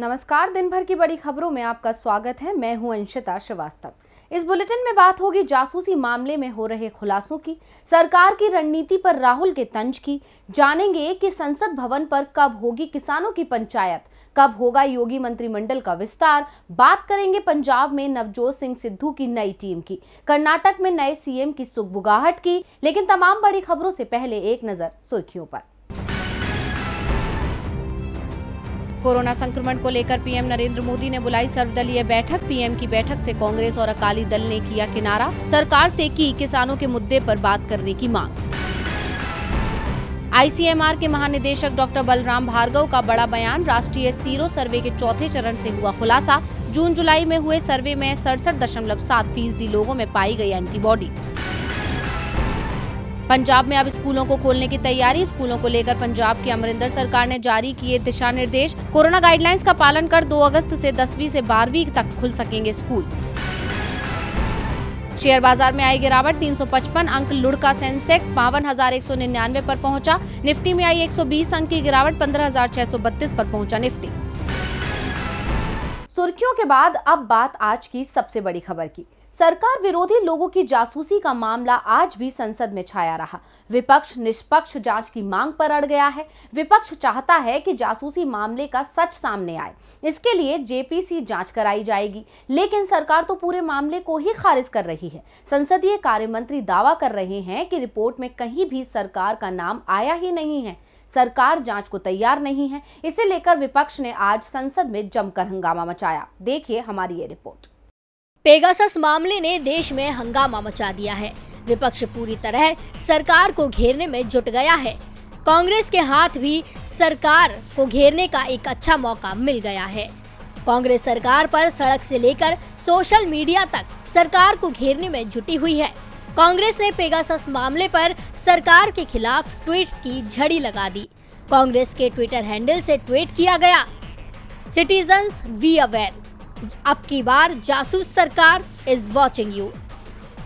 नमस्कार। दिन भर की बड़ी खबरों में आपका स्वागत है। मैं हूं अंशिता श्रीवास्तव। इस बुलेटिन में बात होगी जासूसी मामले में हो रहे खुलासों की, सरकार की रणनीति पर राहुल के तंज की, जानेंगे कि संसद भवन पर कब होगी किसानों की पंचायत, कब होगा योगी मंत्रिमंडल का विस्तार, बात करेंगे पंजाब में नवजोत सिंह सिद्धू की नई टीम की, कर्नाटक में नए सीएम की सुगबुगाहट की। लेकिन तमाम बड़ी खबरों से पहले एक नजर सुर्खियों पर। कोरोना संक्रमण को लेकर पीएम नरेंद्र मोदी ने बुलाई सर्वदलीय बैठक। पीएम की बैठक से कांग्रेस और अकाली दल ने किया किनारा, सरकार से की किसानों के मुद्दे पर बात करने की मांग। आईसीएमआर के महानिदेशक डॉक्टर बलराम भार्गव का बड़ा बयान, राष्ट्रीय सीरो सर्वे के चौथे चरण से हुआ खुलासा। जून जुलाई में हुए सर्वे में 67.7% लोगों में पाई गई एंटीबॉडी। पंजाब में अब स्कूलों को खोलने की तैयारी, स्कूलों को लेकर पंजाब की अमरिंदर सरकार ने जारी किए दिशा निर्देश। कोरोना गाइडलाइंस का पालन कर 2 अगस्त से 10वीं से 12वीं तक खुल सकेंगे स्कूल। शेयर बाजार में आई गिरावट, 355 अंक लुढ़का सेंसेक्स 52,199 पर पहुंचा। निफ्टी में आई 120 अंक की गिरावट, 15,632 पर पहुंचा निफ्टी। सुर्खियों के बाद अब बात आज की सबसे बड़ी खबर की। सरकार विरोधी लोगों की जासूसी का मामला आज भी संसद में छाया रहा। विपक्ष निष्पक्ष जांच की मांग पर अड़ गया है। विपक्ष चाहता है कि जासूसी मामले का सच सामने आए, इसके लिए जेपीसी जांच कराई जाएगी। लेकिन सरकार तो पूरे मामले को ही खारिज कर रही है। संसदीय कार्य मंत्री दावा कर रहे हैं कि रिपोर्ट में कहीं भी सरकार का नाम आया ही नहीं है। सरकार जांच को तैयार नहीं है। इसे लेकर विपक्ष ने आज संसद में जमकर हंगामा मचाया। देखिए हमारी ये रिपोर्ट। पेगासस मामले ने देश में हंगामा मचा दिया है। विपक्ष पूरी तरह सरकार को घेरने में जुट गया है। कांग्रेस के हाथ भी सरकार को घेरने का एक अच्छा मौका मिल गया है। कांग्रेस सरकार पर सड़क से लेकर सोशल मीडिया तक सरकार को घेरने में जुटी हुई है। कांग्रेस ने पेगासस मामले पर सरकार के खिलाफ ट्वीट्स की झड़ी लगा दी। कांग्रेस के ट्विटर हैंडल से ट्वीट किया गया, सिटीजन्स वी अवेयर, अब की बार जासूस सरकार इज वॉचिंग यू,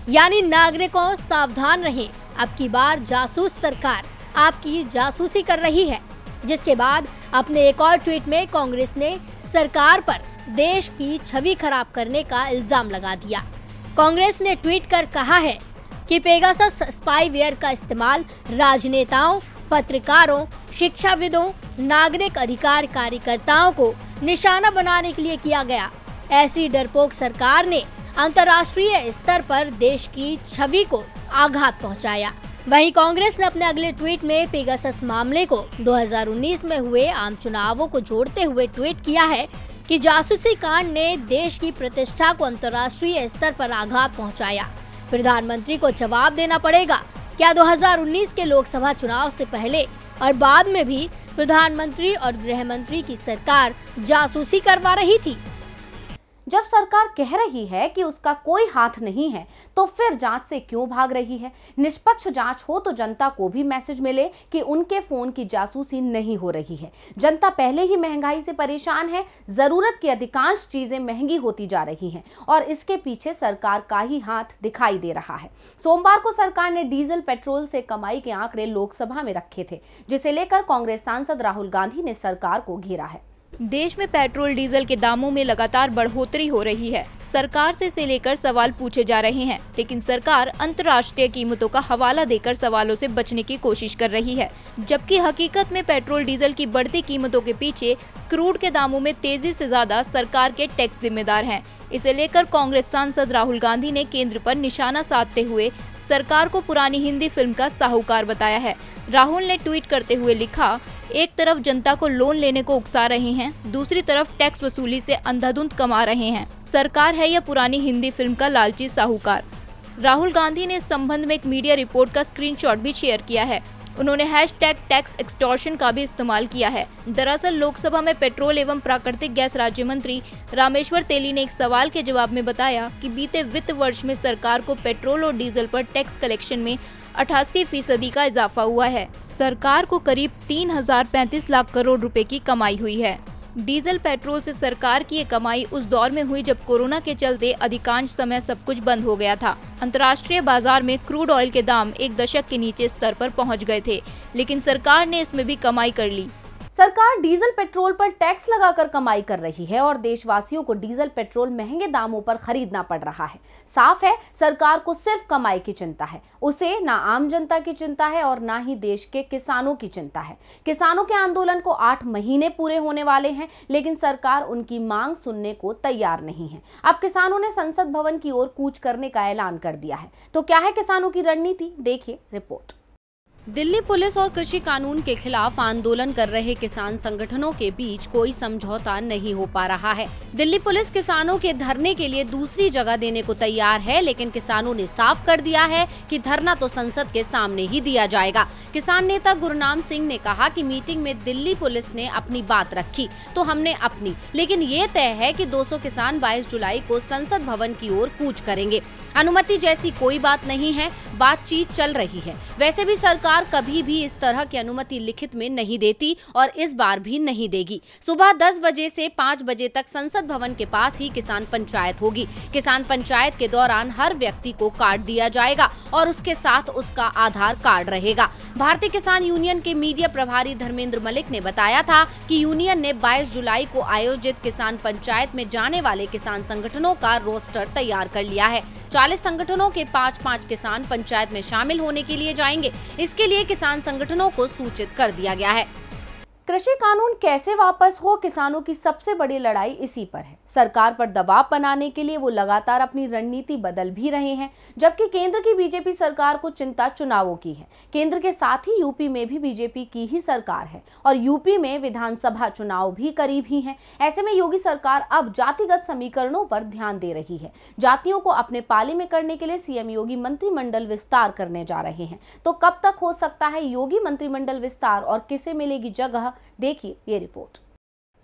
यानी नागरिकों सावधान रहें, अब की बार जासूस सरकार आपकी जासूसी कर रही है। जिसके बाद अपने एक और ट्वीट में कांग्रेस ने सरकार पर देश की छवि खराब करने का इल्जाम लगा दिया। कांग्रेस ने ट्वीट कर कहा है कि पेगासस स्पाईवेयर का इस्तेमाल राजनेताओं, पत्रकारों, शिक्षाविदों, नागरिक अधिकार कार्यकर्ताओं को निशाना बनाने के लिए किया गया। ऐसी डरपोक सरकार ने अंतर्राष्ट्रीय स्तर पर देश की छवि को आघात पहुंचाया। वहीं कांग्रेस ने अपने अगले ट्वीट में पेगासस मामले को 2019 में हुए आम चुनावों को जोड़ते हुए ट्वीट किया है कि जासूसी कांड ने देश की प्रतिष्ठा को अंतर्राष्ट्रीय स्तर पर आघात पहुंचाया। प्रधानमंत्री को जवाब देना पड़ेगा, क्या 2019 के लोकसभा चुनाव से पहले और बाद में भी प्रधानमंत्री और गृह मंत्री की सरकार जासूसी करवा रही थी? जब सरकार कह रही है कि उसका कोई हाथ नहीं है, तो फिर जांच से क्यों भाग रही है? निष्पक्ष जांच हो तो जनता को भी मैसेज मिले कि उनके फोन की जासूसी नहीं हो रही है। जनता पहले ही महंगाई से परेशान है, जरूरत की अधिकांश चीजें महंगी होती जा रही हैं और इसके पीछे सरकार का ही हाथ दिखाई दे रहा है। सोमवार को सरकार ने डीजल पेट्रोल से कमाई के आंकड़े लोकसभा में रखे थे, जिसे लेकर कांग्रेस सांसद राहुल गांधी ने सरकार को घेरा है। देश में पेट्रोल डीजल के दामों में लगातार बढ़ोतरी हो रही है। सरकार से लेकर सवाल पूछे जा रहे हैं, लेकिन सरकार अंतर्राष्ट्रीय कीमतों का हवाला देकर सवालों से बचने की कोशिश कर रही है। जबकि हकीकत में पेट्रोल डीजल की बढ़ती कीमतों के पीछे क्रूड के दामों में तेजी से ज्यादा सरकार के टैक्स जिम्मेदार हैं। इसे लेकर कांग्रेस सांसद राहुल गांधी ने केंद्र पर निशाना साधते हुए सरकार को पुरानी हिंदी फिल्म का साहूकार बताया है। राहुल ने ट्वीट करते हुए लिखा, एक तरफ जनता को लोन लेने को उकसा रहे हैं, दूसरी तरफ टैक्स वसूली से अंधाधुंध कमा रहे हैं। सरकार है यह पुरानी हिंदी फिल्म का लालची साहूकार। राहुल गांधी ने इस संबंध में एक मीडिया रिपोर्ट का स्क्रीनशॉट भी शेयर किया है। उन्होंने #टैक्स एक्सटॉर्शन का भी इस्तेमाल किया है। दरअसल लोकसभा में पेट्रोल एवं प्राकृतिक गैस राज्य मंत्री रामेश्वर तेली ने एक सवाल के जवाब में बताया कि बीते वित्त वर्ष में सरकार को पेट्रोल और डीजल पर टैक्स कलेक्शन में 88% का इजाफा हुआ है। सरकार को करीब 3035 लाख करोड़ रुपए की कमाई हुई है। डीजल पेट्रोल से सरकार की ये कमाई उस दौर में हुई जब कोरोना के चलते अधिकांश समय सब कुछ बंद हो गया था। अंतर्राष्ट्रीय बाजार में क्रूड ऑयल के दाम एक दशक के नीचे स्तर पर पहुंच गए थे, लेकिन सरकार ने इसमें भी कमाई कर ली। सरकार डीजल पेट्रोल पर टैक्स लगाकर कमाई कर रही है और देशवासियों को डीजल पेट्रोल महंगे दामों पर खरीदना पड़ रहा है। साफ है, सरकार को सिर्फ कमाई की चिंता है। उसे ना आम जनता की चिंता है और ना ही देश के किसानों की चिंता है। किसानों के आंदोलन को 8 महीने पूरे होने वाले हैं, लेकिन सरकार उनकी मांग सुनने को तैयार नहीं है। अब किसानों ने संसद भवन की ओर कूच करने का ऐलान कर दिया है। तो क्या है किसानों की रणनीति, देखिए रिपोर्ट। दिल्ली पुलिस और कृषि कानून के खिलाफ आंदोलन कर रहे किसान संगठनों के बीच कोई समझौता नहीं हो पा रहा है। दिल्ली पुलिस किसानों के धरने के लिए दूसरी जगह देने को तैयार है, लेकिन किसानों ने साफ कर दिया है कि धरना तो संसद के सामने ही दिया जाएगा। किसान नेता गुरनाम सिंह ने कहा कि मीटिंग में दिल्ली पुलिस ने अपनी बात रखी तो हमने अपनी, लेकिन ये तय है कि 200 किसान 22 जुलाई को संसद भवन की ओर कूच करेंगे। अनुमति जैसी कोई बात नहीं है, बातचीत चल रही है। वैसे भी सरकार कभी भी इस तरह की अनुमति लिखित में नहीं देती और इस बार भी नहीं देगी। सुबह 10 बजे से 5 बजे तक संसद भवन के पास ही किसान पंचायत होगी। किसान पंचायत के दौरान हर व्यक्ति को कार्ड दिया जाएगा और उसके साथ उसका आधार कार्ड रहेगा। भारतीय किसान यूनियन के मीडिया प्रभारी धर्मेंद्र मलिक ने बताया था कि यूनियन ने 22 जुलाई को आयोजित किसान पंचायत में जाने वाले किसान संगठनों का रोस्टर तैयार कर लिया है। 40 संगठनों के 5-5 किसान पंचायत में शामिल होने के लिए जाएंगे। इसके लिए किसान संगठनों को सूचित कर दिया गया है। कृषि कानून कैसे वापस हो, किसानों की सबसे बड़ी लड़ाई इसी पर है। सरकार पर दबाव बनाने के लिए वो लगातार अपनी रणनीति बदल भी रहे हैं, जबकि केंद्र की बीजेपी सरकार को चिंता चुनावों की है। केंद्र के साथ ही यूपी में भी बीजेपी की ही सरकार है और यूपी में विधानसभा चुनाव भी करीब ही हैं। ऐसे में योगी सरकार अब जातिगत समीकरणों पर ध्यान दे रही है। जातियों को अपने पाले में करने के लिए सीएम योगी मंत्रिमंडल विस्तार करने जा रहे हैं। तो कब तक हो सकता है योगी मंत्रिमंडल विस्तार और किसे मिलेगी जगह, देखिए ये रिपोर्ट।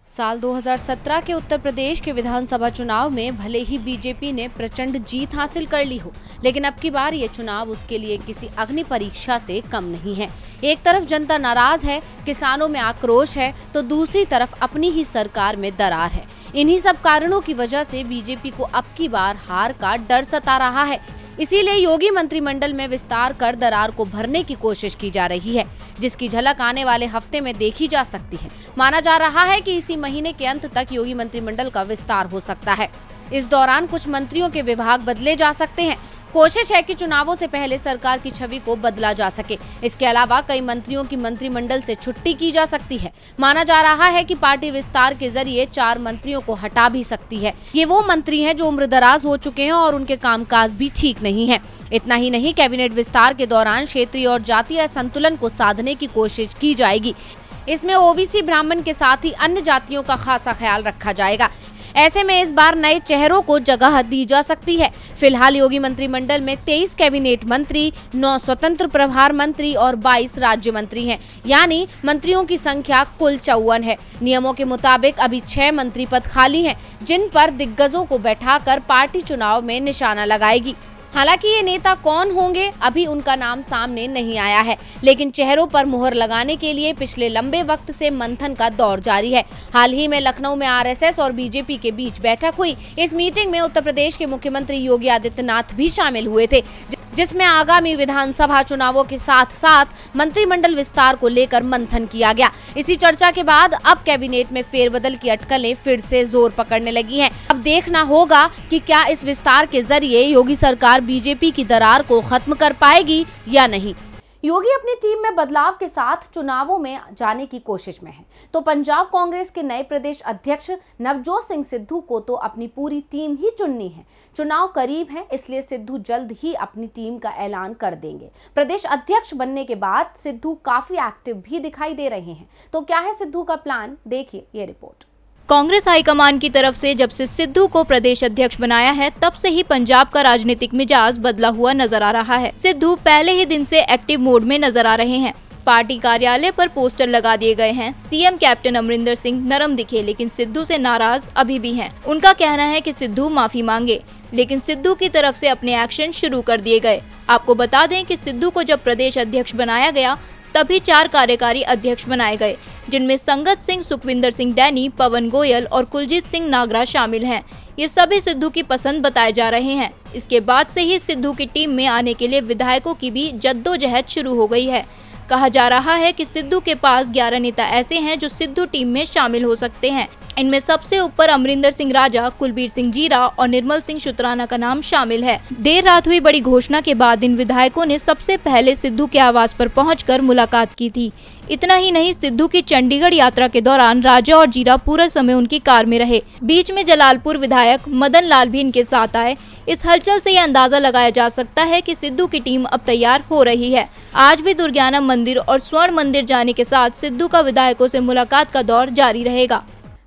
साल 2017 के उत्तर प्रदेश के विधानसभा चुनाव में भले ही बीजेपी ने प्रचंड जीत हासिल कर ली हो, लेकिन अब की बार ये चुनाव उसके लिए किसी अग्नि परीक्षा से कम नहीं है। एक तरफ जनता नाराज है, किसानों में आक्रोश है, तो दूसरी तरफ अपनी ही सरकार में दरार है। इन्हीं सब कारणों की वजह से बीजेपी को अब की बार हार का डर सता रहा है। इसीलिए योगी मंत्रिमंडल में विस्तार कर दरार को भरने की कोशिश की जा रही है, जिसकी झलक आने वाले हफ्ते में देखी जा सकती है। माना जा रहा है कि इसी महीने के अंत तक योगी मंत्रिमंडल का विस्तार हो सकता है। इस दौरान कुछ मंत्रियों के विभाग बदले जा सकते हैं। कोशिश है कि चुनावों से पहले सरकार की छवि को बदला जा सके। इसके अलावा कई मंत्रियों की मंत्रिमंडल से छुट्टी की जा सकती है। माना जा रहा है कि पार्टी विस्तार के जरिए 4 मंत्रियों को हटा भी सकती है। ये वो मंत्री हैं जो उम्रदराज हो चुके हैं और उनके कामकाज भी ठीक नहीं है। इतना ही नहीं, कैबिनेट विस्तार के दौरान क्षेत्रीय और जातीय संतुलन को साधने की कोशिश की जाएगी। इसमें ओबीसी, ब्राह्मण के साथ ही अन्य जातियों का खासा ख्याल रखा जाएगा। ऐसे में इस बार नए चेहरों को जगह दी जा सकती है। फिलहाल योगी मंत्रिमंडल में 23 कैबिनेट मंत्री, 9 स्वतंत्र प्रभार मंत्री और 22 राज्य मंत्री हैं, यानी मंत्रियों की संख्या कुल 54 है। नियमों के मुताबिक अभी 6 मंत्री पद खाली हैं, जिन पर दिग्गजों को बैठाकर पार्टी चुनाव में निशाना लगाएगी। हालांकि ये नेता कौन होंगे, अभी उनका नाम सामने नहीं आया है, लेकिन चेहरों पर मुहर लगाने के लिए पिछले लंबे वक्त से मंथन का दौर जारी है। हाल ही में लखनऊ में आरएसएस और बीजेपी के बीच बैठक हुई। इस मीटिंग में उत्तर प्रदेश के मुख्यमंत्री योगी आदित्यनाथ भी शामिल हुए थे, जिसमें आगामी विधानसभा चुनावों के साथ साथ मंत्रिमंडल विस्तार को लेकर मंथन किया गया। इसी चर्चा के बाद अब कैबिनेट में फेरबदल की अटकलें फिर से जोर पकड़ने लगी हैं। अब देखना होगा कि क्या इस विस्तार के जरिए योगी सरकार बीजेपी की दरार को खत्म कर पाएगी या नहीं। योगी अपनी टीम में बदलाव के साथ चुनावों में जाने की कोशिश में है, तो पंजाब कांग्रेस के नए प्रदेश अध्यक्ष नवजोत सिंह सिद्धू को तो अपनी पूरी टीम ही चुननी है। चुनाव करीब है, इसलिए सिद्धू जल्द ही अपनी टीम का ऐलान कर देंगे। प्रदेश अध्यक्ष बनने के बाद सिद्धू काफी एक्टिव भी दिखाई दे रहे हैं। तो क्या है सिद्धू का प्लान, देखिए ये रिपोर्ट। कांग्रेस हाईकमान की तरफ से जब से सिद्धू को प्रदेश अध्यक्ष बनाया है, तब से ही पंजाब का राजनीतिक मिजाज बदला हुआ नजर आ रहा है। सिद्धू पहले ही दिन से एक्टिव मोड में नजर आ रहे हैं। पार्टी कार्यालय पर पोस्टर लगा दिए गए हैं। सीएम कैप्टन अमरिंदर सिंह नरम दिखे, लेकिन सिद्धू से नाराज अभी भी हैं। उनका कहना है कि सिद्धू माफी मांगे, लेकिन सिद्धू की तरफ से अपने एक्शन शुरू कर दिए गए। आपको बता दें कि सिद्धू को जब प्रदेश अध्यक्ष बनाया गया, तभी 4 कार्यकारी अध्यक्ष बनाए गए, जिनमें संगत सिंह, सुखविंदर सिंह डैनी, पवन गोयल और कुलजीत सिंह नागरा शामिल हैं। ये सभी सिद्धू की पसंद बताए जा रहे हैं। इसके बाद से ही सिद्धू की टीम में आने के लिए विधायकों की भी जद्दोजहद शुरू हो गई है। कहा जा रहा है कि सिद्धू के पास 11 नेता ऐसे हैं जो सिद्धू टीम में शामिल हो सकते हैं। इनमें सबसे ऊपर अमरिंदर सिंह राजा, कुलबीर सिंह जीरा और निर्मल सिंह शुतराना का नाम शामिल है। देर रात हुई बड़ी घोषणा के बाद इन विधायकों ने सबसे पहले सिद्धू के आवास पर पहुंचकर मुलाकात की थी। इतना ही नहीं, सिद्धू की चंडीगढ़ यात्रा के दौरान राजा और जीरा पूरा समय उनकी कार में रहे। बीच में जलालपुर विधायक मदन लाल भी इनके साथ आए। इस हलचल से यह अंदाजा लगाया जा सकता है कि सिद्धू की टीम अब तैयार हो रही है। आज भी दुर्गाना मंदिर और स्वर्ण मंदिर जाने के साथ सिद्धू का विधायकों से मुलाकात का दौर जारी रहेगा।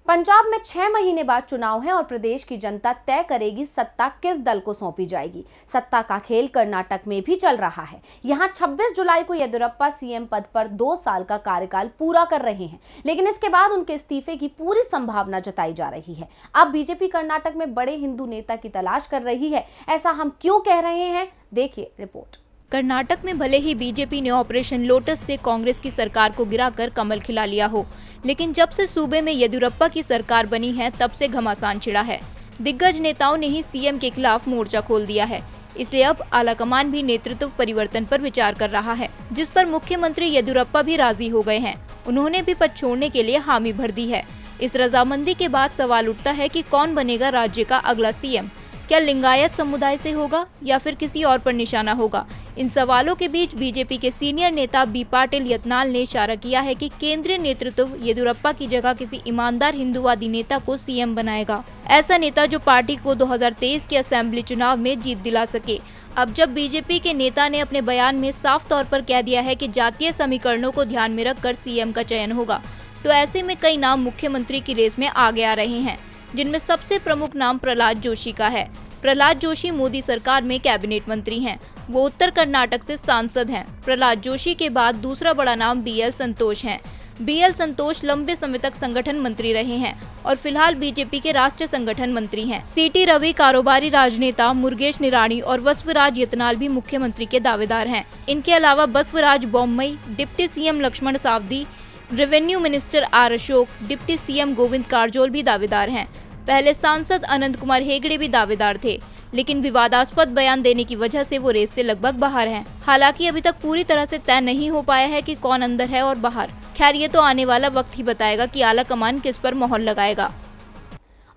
पंजाब में 6 महीने बाद चुनाव है और प्रदेश की जनता तय करेगी सत्ता किस दल को सौंपी जाएगी। सत्ता का खेल कर्नाटक में भी चल रहा है। यहां 26 जुलाई को येदियुरप्पा सीएम पद पर 2 साल का कार्यकाल पूरा कर रहे हैं, लेकिन इसके बाद उनके इस्तीफे की पूरी संभावना जताई जा रही है। अब बीजेपी कर्नाटक में बड़े हिंदू नेता की तलाश कर रही है। ऐसा हम क्यों कह रहे हैं, देखिए रिपोर्ट। कर्नाटक में भले ही बीजेपी ने ऑपरेशन लोटस से कांग्रेस की सरकार को गिराकर कमल खिला लिया हो, लेकिन जब से सूबे में येदियुरप्पा की सरकार बनी है तब से घमासान छिड़ा है। दिग्गज नेताओं ने ही सीएम के खिलाफ मोर्चा खोल दिया है। इसलिए अब आलाकमान भी नेतृत्व परिवर्तन पर विचार कर रहा है, जिस पर मुख्यमंत्री येदियुरप्पा भी राजी हो गए हैं। उन्होंने भी पद छोड़ने के लिए हामी भर दी है। इस रजामंदी के बाद सवाल उठता है कि कौन बनेगा राज्य का अगला सीएम। क्या लिंगायत समुदाय से होगा या फिर किसी और पर निशाना होगा? इन सवालों के बीच बीजेपी के सीनियर नेता बी पाटिल यत्नाल ने इशारा किया है कि केंद्रीय नेतृत्व येदियुरप्पा की जगह किसी ईमानदार हिंदूवादी नेता को सीएम बनाएगा। ऐसा नेता जो पार्टी को 2023 के असेंबली चुनाव में जीत दिला सके। अब जब बीजेपी के नेता ने अपने बयान में साफ तौर पर कह दिया है कि जातीय समीकरणों को ध्यान में रखकर सीएम का चयन होगा, तो ऐसे में कई नाम मुख्यमंत्री की रेस में आगे आ रहे हैं, जिनमें सबसे प्रमुख नाम प्रहलाद जोशी का है। प्रहलाद जोशी मोदी सरकार में कैबिनेट मंत्री हैं। वो उत्तर कर्नाटक से सांसद हैं। प्रहलाद जोशी के बाद दूसरा बड़ा नाम बीएल संतोष हैं। बीएल संतोष लंबे समय तक संगठन मंत्री रहे हैं और फिलहाल बीजेपी के राष्ट्रीय संगठन मंत्री हैं। सीटी रवि कारोबारी राजनेता, मुरुगेश निराणी और बसवराज यत्नाल भी मुख्यमंत्री के दावेदार हैं। इनके अलावा Basavaraj Bommai, deputy CM Laxman Savadi, revenue minister R Ashok, deputy CM Govind Karjol भी दावेदार हैं। पहले सांसद अनंत कुमार हेगड़े भी दावेदार थे, लेकिन विवादास्पद बयान देने की वजह से वो रेस से लगभग बाहर हैं। हालांकि अभी तक पूरी तरह से तय नहीं हो पाया है कि कौन अंदर है और बाहर। खैर, ये तो आने वाला वक्त ही बताएगा कि आला कमान किस पर मोहर लगाएगा।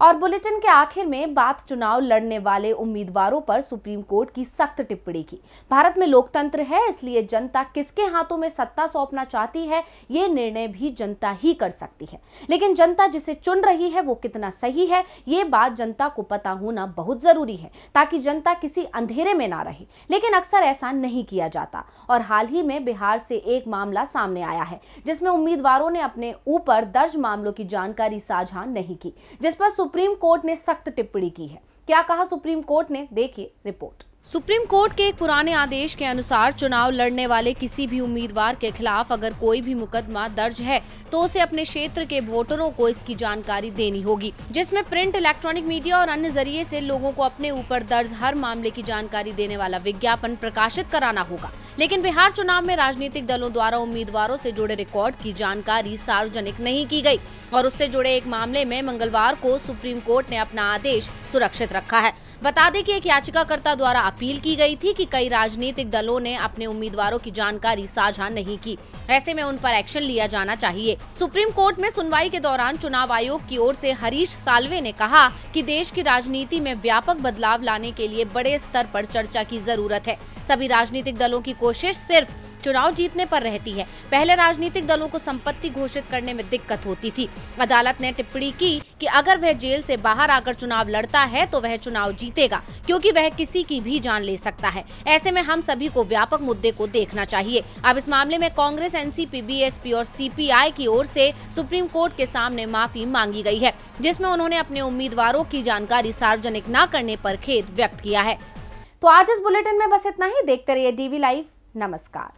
और बुलेटिन के आखिर में बात चुनाव लड़ने वाले उम्मीदवारों पर सुप्रीम कोर्ट की सख्त टिप्पणी की। भारत में लोकतंत्र है, इसलिए जनता किसके हाथों में सत्ता सौंपना चाहती है ये निर्णय भी जनता ही कर सकती है। लेकिन जनता जिसे चुन रही है वो कितना सही है ये बात जनता को पता होना बहुत जरूरी है, ताकि जनता किसी अंधेरे में ना रहे। लेकिन अक्सर ऐसा नहीं किया जाता और हाल ही में बिहार से एक मामला सामने आया है जिसमें उम्मीदवारों ने अपने ऊपर दर्ज मामलों की जानकारी साझा नहीं की, जिस पर सुप्रीम कोर्ट ने सख्त टिप्पणी की है। क्या कहा सुप्रीम कोर्ट ने, देखिए रिपोर्ट। सुप्रीम कोर्ट के एक पुराने आदेश के अनुसार चुनाव लड़ने वाले किसी भी उम्मीदवार के खिलाफ अगर कोई भी मुकदमा दर्ज है तो उसे अपने क्षेत्र के वोटरों को इसकी जानकारी देनी होगी, जिसमें प्रिंट, इलेक्ट्रॉनिक मीडिया और अन्य जरिए से लोगों को अपने ऊपर दर्ज हर मामले की जानकारी देने वाला विज्ञापन प्रकाशित कराना होगा। लेकिन बिहार चुनाव में राजनीतिक दलों द्वारा उम्मीदवारों से जुड़े रिकॉर्ड की जानकारी सार्वजनिक नहीं की गई और उससे जुड़े एक मामले में मंगलवार को सुप्रीम कोर्ट ने अपना आदेश सुरक्षित रखा है। बता दें कि एक याचिकाकर्ता द्वारा अपील की गई थी कि कई राजनीतिक दलों ने अपने उम्मीदवारों की जानकारी साझा नहीं की, ऐसे में उन पर एक्शन लिया जाना चाहिए। सुप्रीम कोर्ट में सुनवाई के दौरान चुनाव आयोग की ओर से हरीश साल्वे ने कहा कि देश की राजनीति में व्यापक बदलाव लाने के लिए बड़े स्तर पर चर्चा की जरूरत है। सभी राजनीतिक दलों की कोशिश सिर्फ चुनाव जीतने पर रहती है। पहले राजनीतिक दलों को संपत्ति घोषित करने में दिक्कत होती थी। अदालत ने टिप्पणी की कि अगर वह जेल से बाहर आकर चुनाव लड़ता है तो वह चुनाव जीतेगा, क्योंकि वह किसी की भी जान ले सकता है। ऐसे में हम सभी को व्यापक मुद्दे को देखना चाहिए। अब इस मामले में कांग्रेस, एनसीपी, बीएसपी और सीपीआई की ओर से सुप्रीम कोर्ट के सामने माफी मांगी गई है, जिसमें उन्होंने अपने उम्मीदवारों की जानकारी सार्वजनिक न करने पर खेद व्यक्त किया है। तो आज इस बुलेटिन में बस इतना ही। देखते रहिए डीवी लाइव। नमस्कार।